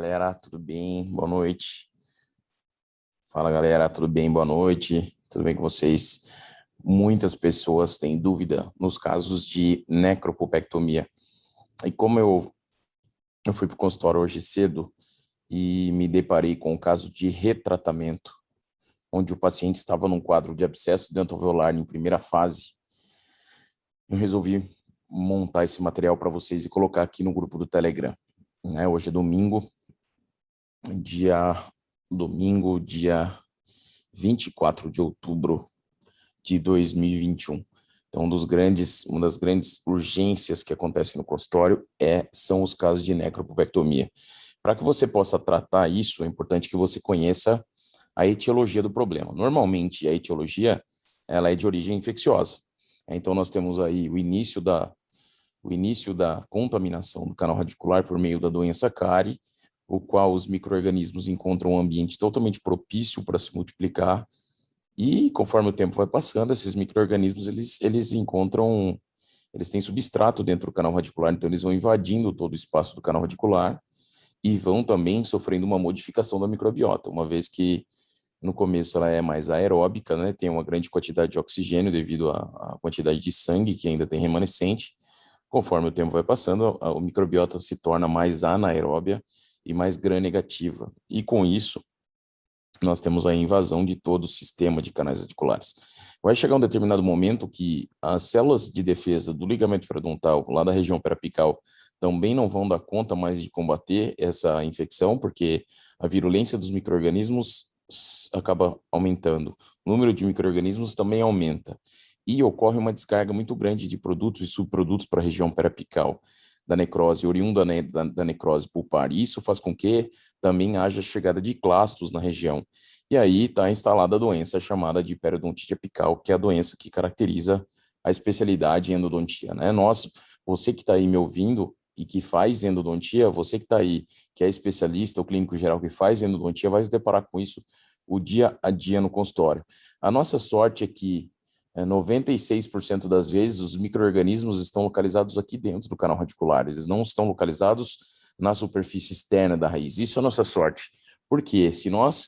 galera, tudo bem? Boa noite. Fala, galera, tudo bem? Boa noite. Tudo bem com vocês? Muitas pessoas têm dúvida nos casos de necropulpectomia. E como eu fui para o consultório hoje cedo e me deparei com o caso de retratamento, onde o paciente estava num quadro de abscesso dentoalveolar em primeira fase, eu resolvi montar esse material para vocês e colocar aqui no grupo do Telegram. Hoje é dia 24 de outubro de 2021. Então, uma das grandes urgências que acontecem no consultório são os casos de necropulpectomia. Para que você possa tratar isso, é importante que você conheça a etiologia do problema. Normalmente, a etiologia ela é de origem infecciosa. Então, nós temos aí o início da contaminação do canal radicular por meio da doença cárie, o qual os micro-organismos encontram um ambiente totalmente propício para se multiplicar, e conforme o tempo vai passando, esses micro-organismos, eles têm substrato dentro do canal radicular, então eles vão invadindo todo o espaço do canal radicular e vão também sofrendo uma modificação da microbiota, uma vez que no começo ela é mais aeróbica, né, tem uma grande quantidade de oxigênio devido à quantidade de sangue que ainda tem remanescente. Conforme o tempo vai passando, a microbiota se torna mais anaeróbia e mais gram-negativa. E com isso, nós temos a invasão de todo o sistema de canais radiculares. Vai chegar um determinado momento que as células de defesa do ligamento periodontal, lá da região periapical, também não vão dar conta mais de combater essa infecção, porque a virulência dos micro-organismos acaba aumentando. O número de micro-organismos também aumenta. E ocorre uma descarga muito grande de produtos e subprodutos para a região periapical da necrose, oriunda da necrose pulpar. E isso faz com que também haja chegada de clastos na região. E aí está instalada a doença chamada de periodontite apical, que é a doença que caracteriza a especialidade em endodontia, né? Você que está aí me ouvindo e que faz endodontia, você que está aí, que é especialista, o clínico geral que faz endodontia, vai se deparar com isso o dia a dia no consultório. A nossa sorte é que 96% das vezes os micro-organismos estão localizados aqui dentro do canal radicular, eles não estão localizados na superfície externa da raiz. Isso é a nossa sorte, porque se nós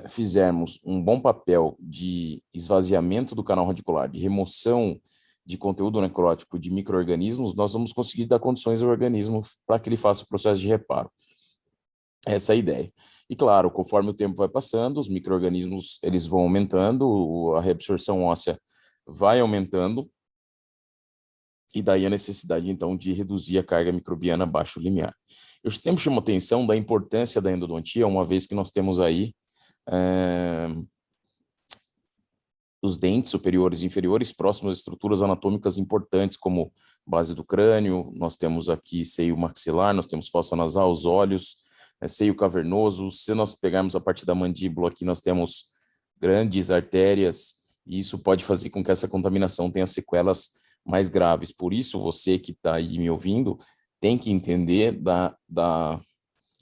fizermos um bom papel de esvaziamento do canal radicular, de remoção de conteúdo necrótico de micro-organismos, nós vamos conseguir dar condições ao organismo para que ele faça o processo de reparo. Essa é a ideia. E claro, conforme o tempo vai passando, os micro-organismos eles vão aumentando, a reabsorção óssea vai aumentando, e daí a necessidade, então, de reduzir a carga microbiana abaixo do limiar. Eu sempre chamo atenção da importância da endodontia, uma vez que nós temos aí os dentes superiores e inferiores próximos a estruturas anatômicas importantes, como base do crânio, nós temos aqui seio maxilar, nós temos fossa nasal, os olhos, seio cavernoso. Se nós pegarmos a parte da mandíbula aqui, nós temos grandes artérias, e isso pode fazer com que essa contaminação tenha sequelas mais graves. Por isso, você que está aí me ouvindo, tem que entender da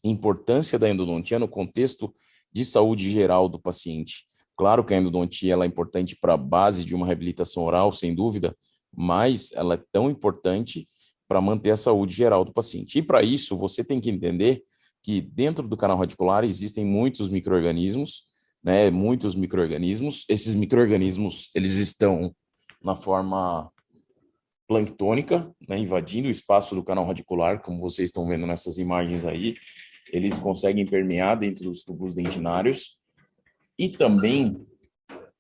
importância da endodontia no contexto de saúde geral do paciente. Claro que a endodontia ela é importante para a base de uma reabilitação oral, sem dúvida, mas ela é tão importante para manter a saúde geral do paciente. E para isso, você tem que entender que dentro do canal radicular existem muitos micro-organismos, né? Muitos micro-organismos. Esses micro-organismos, eles estão na forma planctônica, né? Invadindo o espaço do canal radicular, como vocês estão vendo nessas imagens aí. Eles conseguem permear dentro dos tubos dentinários. E também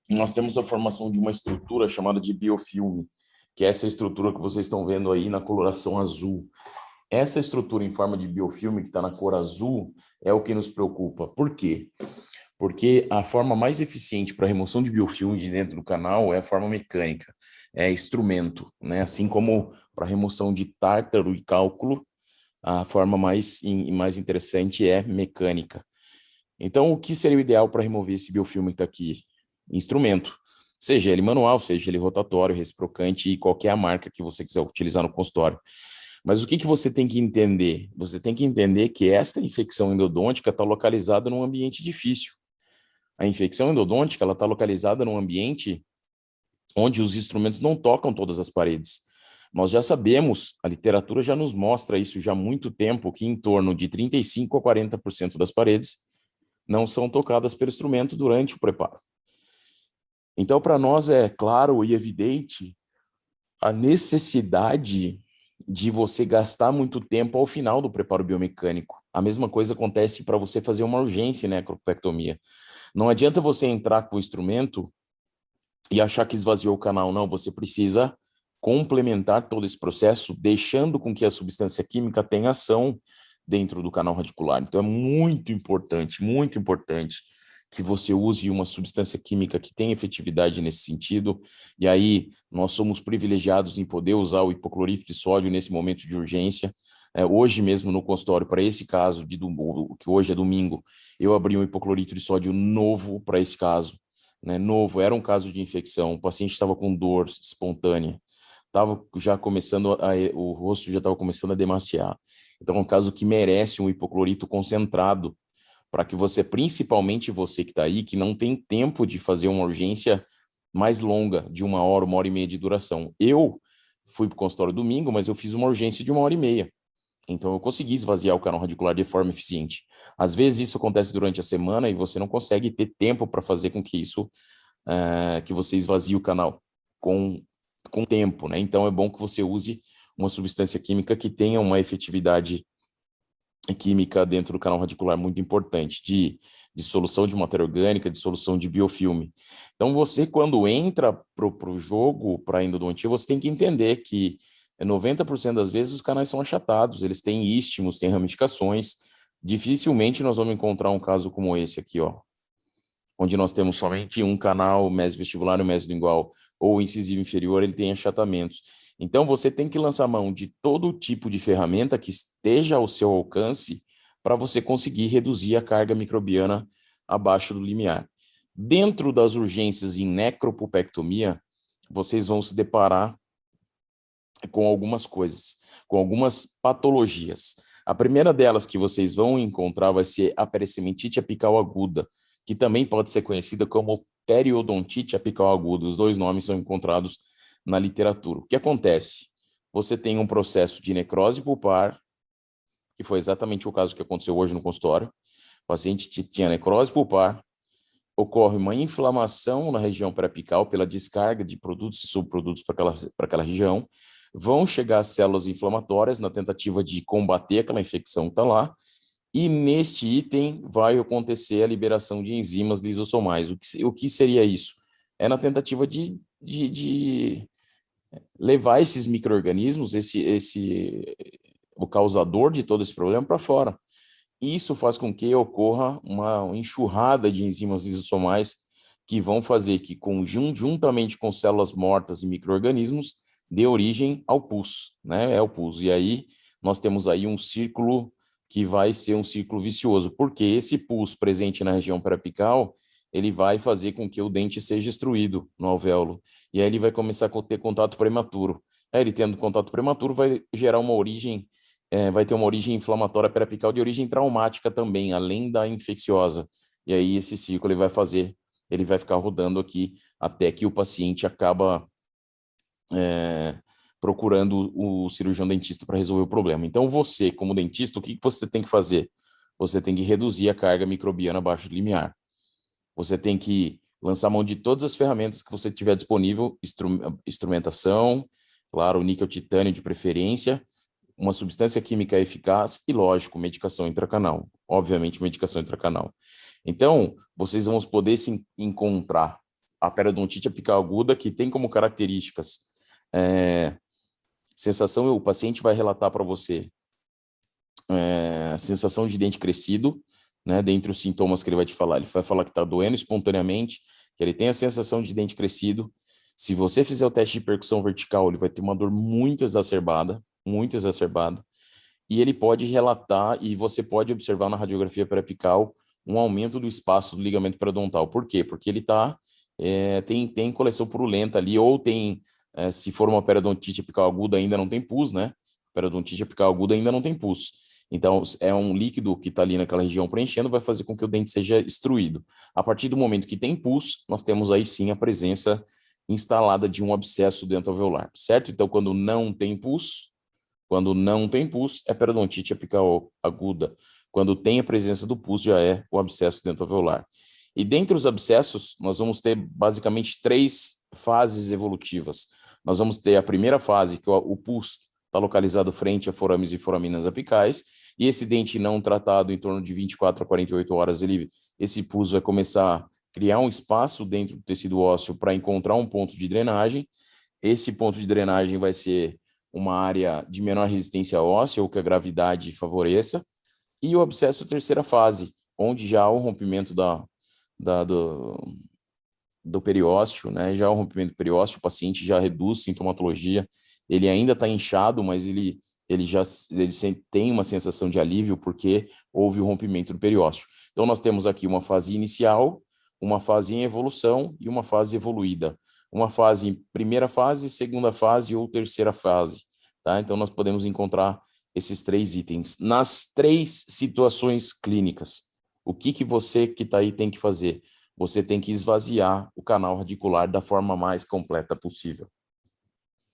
nós temos a formação de uma estrutura chamada de biofilme, que é essa estrutura que vocês estão vendo aí na coloração azul. Essa estrutura em forma de biofilme que está na cor azul é o que nos preocupa. Por quê? Porque a forma mais eficiente para a remoção de biofilme de dentro do canal é a forma mecânica, é instrumento, né? Assim como para a remoção de tártaro e cálculo, a forma mais interessante é mecânica. Então, o que seria o ideal para remover esse biofilme que está aqui? Instrumento. Seja ele manual, seja ele rotatório, reciprocante e qualquer marca que você quiser utilizar no consultório. Mas o que você tem que entender? Você tem que entender que esta infecção endodôntica está localizada num ambiente difícil. A infecção endodôntica está localizada num ambiente onde os instrumentos não tocam todas as paredes. Nós já sabemos, a literatura já nos mostra isso já há muito tempo, que em torno de 35% a 40% das paredes não são tocadas pelo instrumento durante o preparo. Então, para nós é claro e evidente a necessidade de você gastar muito tempo ao final do preparo biomecânico. A mesma coisa acontece para você fazer uma urgência em necropectomia. Não adianta você entrar com o instrumento e achar que esvaziou o canal, não. Você precisa complementar todo esse processo, deixando com que a substância química tenha ação dentro do canal radicular. Então é muito importante que você use uma substância química que tenha efetividade nesse sentido. E aí nós somos privilegiados em poder usar o hipoclorito de sódio nesse momento de urgência. Hoje mesmo no consultório, para esse caso, que hoje é domingo, eu abri um hipoclorito de sódio novo para esse caso, né? Novo, era um caso de infecção, o paciente estava com dor espontânea, estava já começando, o rosto já estava começando a demaciar. Então é um caso que merece um hipoclorito concentrado, para que você, principalmente você que está aí, que não tem tempo de fazer uma urgência mais longa, de 1 hora e meia de duração. Eu fui para o consultório domingo, mas eu fiz uma urgência de 1 hora e meia. Então, eu consegui esvaziar o canal radicular de forma eficiente. Às vezes, isso acontece durante a semana e você não consegue ter tempo para fazer com que que você esvazie o canal com tempo, né? Então, é bom que você use uma substância química que tenha uma efetividade química dentro do canal radicular muito importante, de solução de matéria orgânica, de solução de biofilme. Então, você, quando entra para o jogo, para a endodontia, você tem que entender que 90% das vezes os canais são achatados, eles têm istmos, têm ramificações. Dificilmente nós vamos encontrar um caso como esse aqui, ó, onde nós temos somente um canal mesovestibular e mesolingual ou incisivo inferior, ele tem achatamentos. Então, você tem que lançar mão de todo tipo de ferramenta que esteja ao seu alcance para você conseguir reduzir a carga microbiana abaixo do limiar. Dentro das urgências em necropulpectomia, vocês vão se deparar com algumas coisas, com algumas patologias. A primeira delas que vocês vão encontrar vai ser a perissementite apical aguda, que também pode ser conhecida como periodontite apical aguda. Os dois nomes são encontrados na literatura. O que acontece? Você tem um processo de necrose pulpar, que foi exatamente o caso que aconteceu hoje no consultório. O paciente tinha necrose pulpar, ocorre uma inflamação na região periapical pela descarga de produtos e subprodutos para aquela região. Vão chegar as células inflamatórias na tentativa de combater aquela infecção que está lá, e neste item vai acontecer a liberação de enzimas lisossomais. O que seria isso? É na tentativa de levar esses micro-organismos, o causador de todo esse problema, para fora. Isso faz com que ocorra uma enxurrada de enzimas lisossomais que vão fazer que, juntamente com células mortas e micro-organismos, dê origem ao pus, né? É o pus. E aí nós temos aí um círculo que vai ser um círculo vicioso, porque esse pus presente na região periapical, ele vai fazer com que o dente seja destruído no alvéolo. E aí ele vai começar a ter contato prematuro. Aí ele tendo contato prematuro vai gerar uma origem, vai ter uma origem inflamatória periapical de origem traumática também, além da infecciosa. E aí esse ciclo ele vai ficar rodando aqui até que o paciente acaba procurando o cirurgião dentista para resolver o problema. Então você, como dentista, o que você tem que fazer? Você tem que reduzir a carga microbiana abaixo do limiar. Você tem que lançar mão de todas as ferramentas que você tiver disponível, instrumentação, claro, o níquel titânio de preferência, uma substância química eficaz e, lógico, medicação intracanal. Obviamente, medicação intracanal. Então, vocês vão poder se encontrar a periodontite apical aguda, que tem como características sensação, o paciente vai relatar para você sensação de dente crescido, né, dentre os sintomas que ele vai falar que está doendo espontaneamente, que ele tem a sensação de dente crescido. Se você fizer o teste de percussão vertical, ele vai ter uma dor muito exacerbada, e ele pode relatar, e você pode observar na radiografia periapical um aumento do espaço do ligamento periodontal. Por quê? Porque ele tem coleção purulenta ali, ou tem, se for uma periodontite apical aguda, ainda não tem pus, né? Periodontite apical aguda ainda não tem pus. Então, é um líquido que está ali naquela região preenchendo, vai fazer com que o dente seja extruído. A partir do momento que tem pus, nós temos aí sim a presença instalada de um abscesso dentoalveolar, certo? Então, quando não tem pus, é periodontite apical aguda. Quando tem a presença do pus, já é o abscesso dentoalveolar. E dentre os abscessos, nós vamos ter basicamente 3 fases evolutivas. Nós vamos ter a primeira fase, que o pus está localizado frente a forames e foraminas apicais, e esse dente não tratado em torno de 24 a 48 horas, esse pus vai começar a criar um espaço dentro do tecido ósseo para encontrar um ponto de drenagem. Esse ponto de drenagem vai ser uma área de menor resistência óssea ou que a gravidade favoreça. E o abscesso terceira fase, onde já há o rompimento do periósteo, né? Já há o rompimento do periósteo, o paciente já reduz sintomatologia, ele ainda está inchado, mas ele sempre tem uma sensação de alívio porque houve o rompimento do periósteo. Então, nós temos aqui uma fase inicial, uma fase em evolução e uma fase evoluída. Uma fase, primeira fase, segunda fase ou terceira fase, tá? Então, nós podemos encontrar esses 3 itens. Nas 3 situações clínicas, o que você que está aí tem que fazer? Você tem que esvaziar o canal radicular da forma mais completa possível.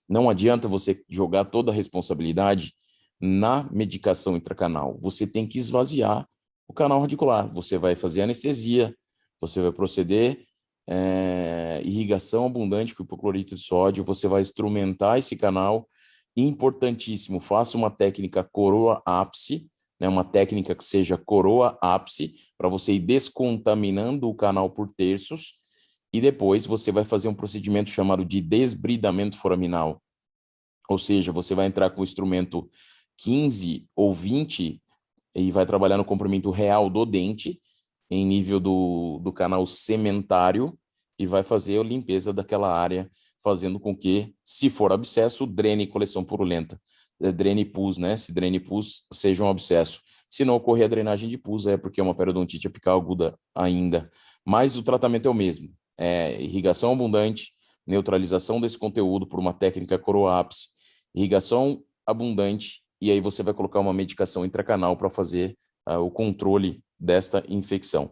Não adianta você jogar toda a responsabilidade na medicação intracanal. Você tem que esvaziar o canal radicular. Você vai fazer anestesia, você vai proceder irrigação abundante com hipoclorito de sódio, você vai instrumentar esse canal. Importantíssimo, faça uma técnica coroa-ápice, né, uma técnica que seja coroa-ápice, para você ir descontaminando o canal por terços, e depois você vai fazer um procedimento chamado de desbridamento foraminal. Ou seja, você vai entrar com o instrumento 15 ou 20 e vai trabalhar no comprimento real do dente, em nível do canal sementário, e vai fazer a limpeza daquela área, fazendo com que, se for abscesso, drene coleção purulenta. Drene pus, né? Se drene pus, seja um abscesso. Se não ocorrer a drenagem de pus, é porque é uma periodontite apical aguda ainda. Mas o tratamento é o mesmo. É irrigação abundante, neutralização desse conteúdo por uma técnica coroa-ápice, irrigação abundante, e aí você vai colocar uma medicação intracanal para fazer o controle desta infecção.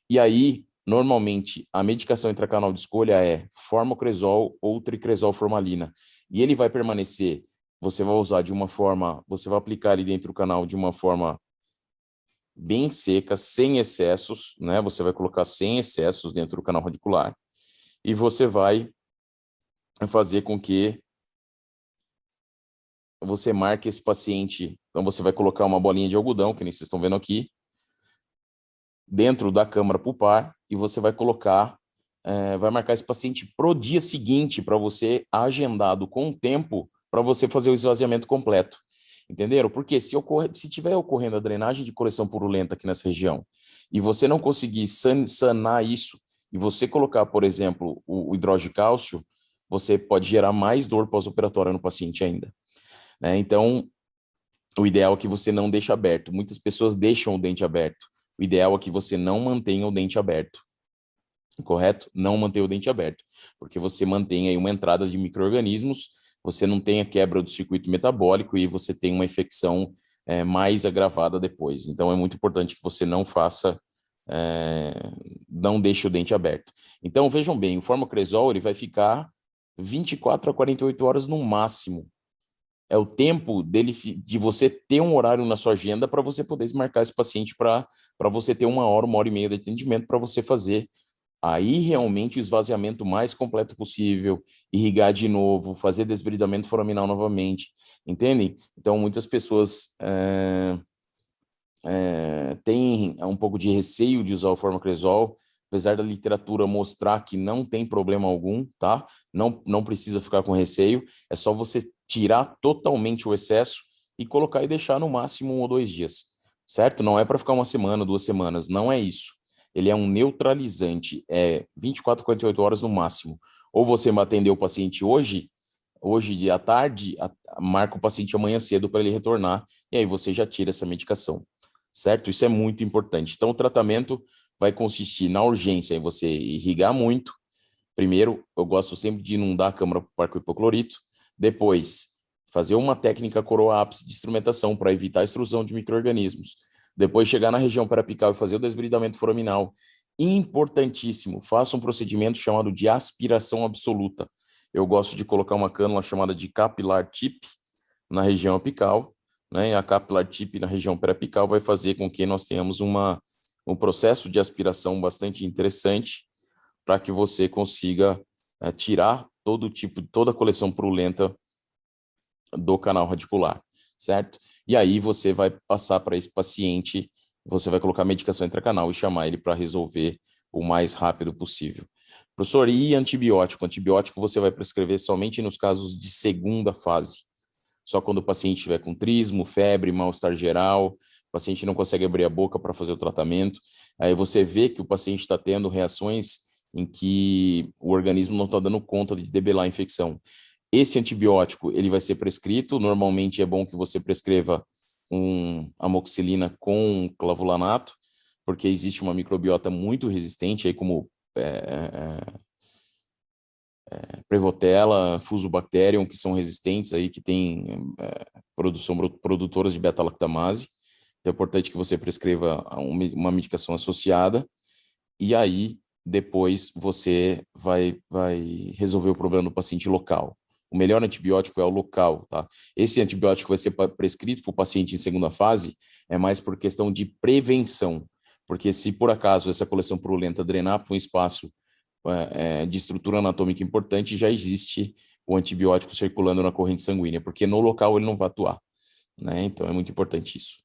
E aí, normalmente, a medicação intracanal de escolha é formocresol ou tricresol formalina. E ele vai permanecer, você vai usar de uma forma, você vai aplicar ali dentro do canal de uma forma bem seca, sem excessos, né? Você vai colocar sem excessos dentro do canal radicular. E você vai fazer com que você marque esse paciente. Então, você vai colocar uma bolinha de algodão, que nem vocês estão vendo aqui, dentro da câmara pulpar, e você vai colocar, vai marcar esse paciente pro dia seguinte, para você agendado com tempo, para você fazer o esvaziamento completo. Entenderam? Porque se tiver ocorrendo a drenagem de coleção purulenta aqui nessa região, e você não conseguir sanar isso, e você colocar, por exemplo, o hidrogel de cálcio, você pode gerar mais dor pós-operatória no paciente ainda, né? Então, o ideal é que você não deixe aberto. Muitas pessoas deixam o dente aberto. O ideal é que você não mantenha o dente aberto. Correto? Não manter o dente aberto. Porque você mantém aí uma entrada de micro-organismos, você não tem a quebra do circuito metabólico e você tem uma infecção mais agravada depois. Então, é muito importante que você não faça, não deixe o dente aberto. Então, vejam bem, o formocresol ele vai ficar 24 a 48 horas no máximo. É o tempo dele de você ter um horário na sua agenda para você poder marcar esse paciente para você ter 1 hora e meia de atendimento para você fazer aí realmente o esvaziamento mais completo possível, irrigar de novo, fazer desbridamento foraminal novamente, entendem? Então, muitas pessoas têm um pouco de receio de usar o formocresol, apesar da literatura mostrar que não tem problema algum, tá? Não precisa ficar com receio, é só você tirar totalmente o excesso e colocar e deixar no máximo 1 ou 2 dias, certo? Não é para ficar 1 semana, 2 semanas, não é isso. Ele é um neutralizante, 24 a 48 horas no máximo. Ou você vai atender o paciente hoje à tarde, marca o paciente amanhã cedo para ele retornar, e aí você já tira essa medicação, certo? Isso é muito importante. Então, o tratamento vai consistir na urgência em você irrigar muito. Primeiro, eu gosto sempre de inundar a câmara com hipoclorito. Depois, fazer uma técnica coroa-ápice de instrumentação para evitar a extrusão de micro-organismos. Depois, chegar na região periapical e fazer o desbridamento foraminal. Importantíssimo, faça um procedimento chamado de aspiração absoluta. Eu gosto de colocar uma cânula chamada de capilar tip na região apical, né? E a capilar tip na região periapical vai fazer com que nós tenhamos um processo de aspiração bastante interessante para que você consiga tirar toda a coleção purulenta do canal radicular, certo? E aí você vai passar para esse paciente, você vai colocar medicação intracanal e chamar ele para resolver o mais rápido possível. Professor, e antibiótico? Antibiótico você vai prescrever somente nos casos de segunda fase. Só quando o paciente estiver com trismo, febre, mal-estar geral, o paciente não consegue abrir a boca para fazer o tratamento. Aí você vê que o paciente está tendo reações em que o organismo não está dando conta de debelar a infecção. Esse antibiótico, ele vai ser prescrito. Normalmente é bom que você prescreva amoxicilina com clavulanato, porque existe uma microbiota muito resistente, aí como Prevotella, Fusobacterium, que são resistentes aí, que tem produtoras de beta-lactamase. Então é importante que você prescreva uma medicação associada e aí depois você vai resolver o problema do paciente local. O melhor antibiótico é o local, tá? Esse antibiótico vai ser prescrito para o paciente em segunda fase, é mais por questão de prevenção, porque se por acaso essa coleção purulenta drenar para um espaço de estrutura anatômica importante, já existe o antibiótico circulando na corrente sanguínea, porque no local ele não vai atuar, né? Então é muito importante isso.